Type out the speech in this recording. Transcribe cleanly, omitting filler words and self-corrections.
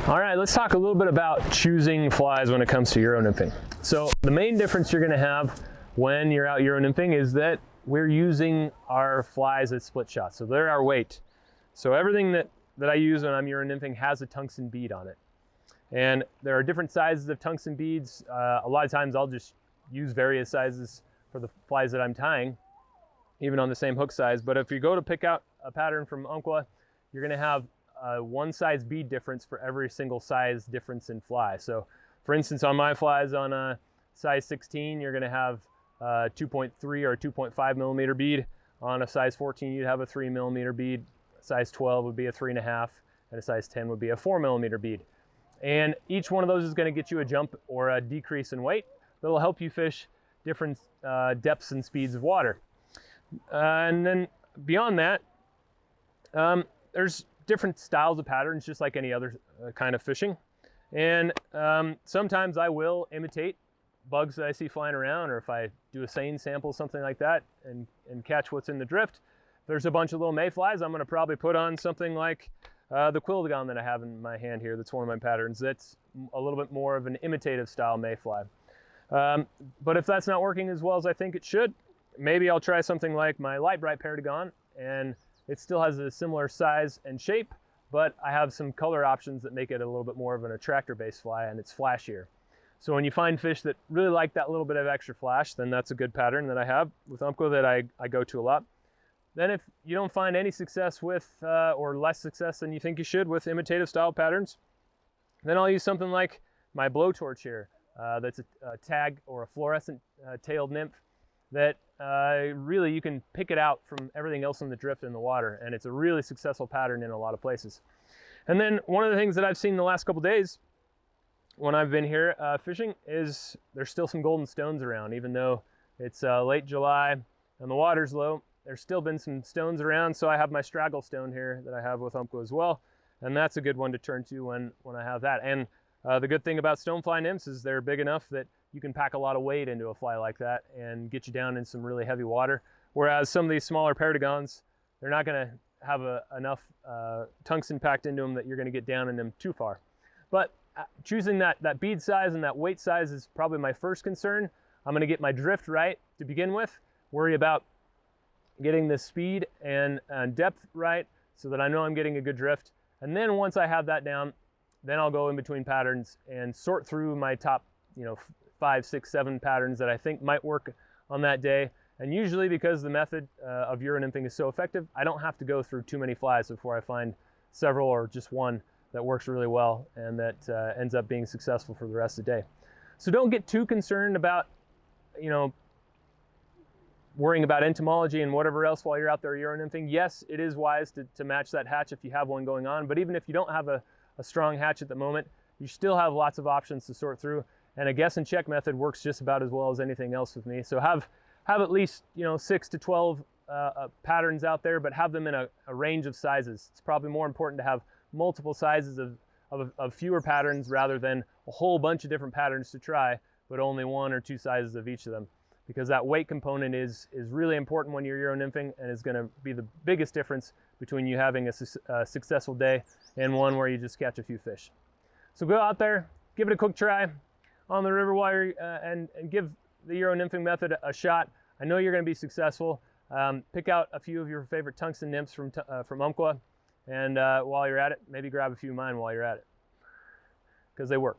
All right, let's talk a little bit about choosing flies when it comes to Euro nymphing. So the main difference you're gonna have when you're out Euro nymphing is that we're using our flies as split shots. So they're our weight. So everything that I use when I'm Euro nymphing has a tungsten bead on it. And there are different sizes of tungsten beads. A lot of times I'll just use various sizes for the flies that I'm tying, even on the same hook size. But if you go to pick out a pattern from Umpqua, you're gonna have one size bead difference for every single size difference in fly. So for instance, on my flies on a size 16, you're gonna have 2.3 or 2.5 millimeter bead. On a size 14, you'd have a 3 millimeter bead. A size 12 would be a 3.5, and a size 10 would be a 4 millimeter bead. And each one of those is gonna get you a jump or a decrease in weight that'll help you fish different depths and speeds of water. And then beyond that, there's different styles of patterns, just like any other kind of fishing. And sometimes I will imitate bugs that I see flying around, or if I do a seine sample, something like that, and catch what's in the drift. If there's a bunch of little mayflies, I'm gonna probably put on something like the Perdigons that I have in my hand here. That's one of my patterns. That's a little bit more of an imitative style mayfly. But if that's not working as well as I think it should, maybe I'll try something like my light bright Perdigon, and it still has a similar size and shape, but I have some color options that make it a little bit more of an attractor-based fly, and it's flashier. So when you find fish that really like that little bit of extra flash, then that's a good pattern that I have with Umpqua that I go to a lot. Then if you don't find any success with, or less success than you think you should with imitative style patterns, then I'll use something like my blowtorch here. That's a tag or a fluorescent tailed nymph that really you can pick it out from everything else in the drift in the water, and it's a really successful pattern in a lot of places. And then one of the things that I've seen the last couple days when I've been here fishing is there's still some golden stones around. Even though it's late July and the water's low, there's still been some stones around. So I have my straggle stone here that I have with Umpqua as well, and that's a good one to turn to when I have that. And the good thing about stonefly nymphs is they're big enough that you can pack a lot of weight into a fly like that and get you down in some really heavy water. Whereas some of these smaller Perdigons, they're not gonna have enough tungsten packed into them that you're gonna get down in them too far. But choosing that bead size and that weight size is probably my first concern. I'm gonna get my drift right to begin with, worry about getting the speed and depth right so that I know I'm getting a good drift. And then once I have that down, then I'll go in between patterns and sort through my top, 5, 6, 7 patterns that I think might work on that day. And usually, because the method of Euro nymphing is so effective, I don't have to go through too many flies before I find several or just one that works really well and that ends up being successful for the rest of the day. So don't get too concerned about, worrying about entomology and whatever else while you're out there Euro nymphing. Yes, it is wise to match that hatch if you have one going on, but even if you don't have a strong hatch at the moment, you still have lots of options to sort through. And a guess and check method works just about as well as anything else with me. So have at least 6 to 12 patterns out there, but have them in a range of sizes. It's probably more important to have multiple sizes of fewer patterns rather than a whole bunch of different patterns to try, but only 1 or 2 sizes of each of them. Because that weight component is really important when you're Euro nymphing, and is gonna be the biggest difference between you having a successful day and one where you just catch a few fish. So go out there, give it a quick try on the river while you're, and give the Euro nymphing method a shot. I know you're gonna be successful. Pick out a few of your favorite tungsten nymphs from Umpqua, and while you're at it, maybe grab a few of mine while you're at it, because they work.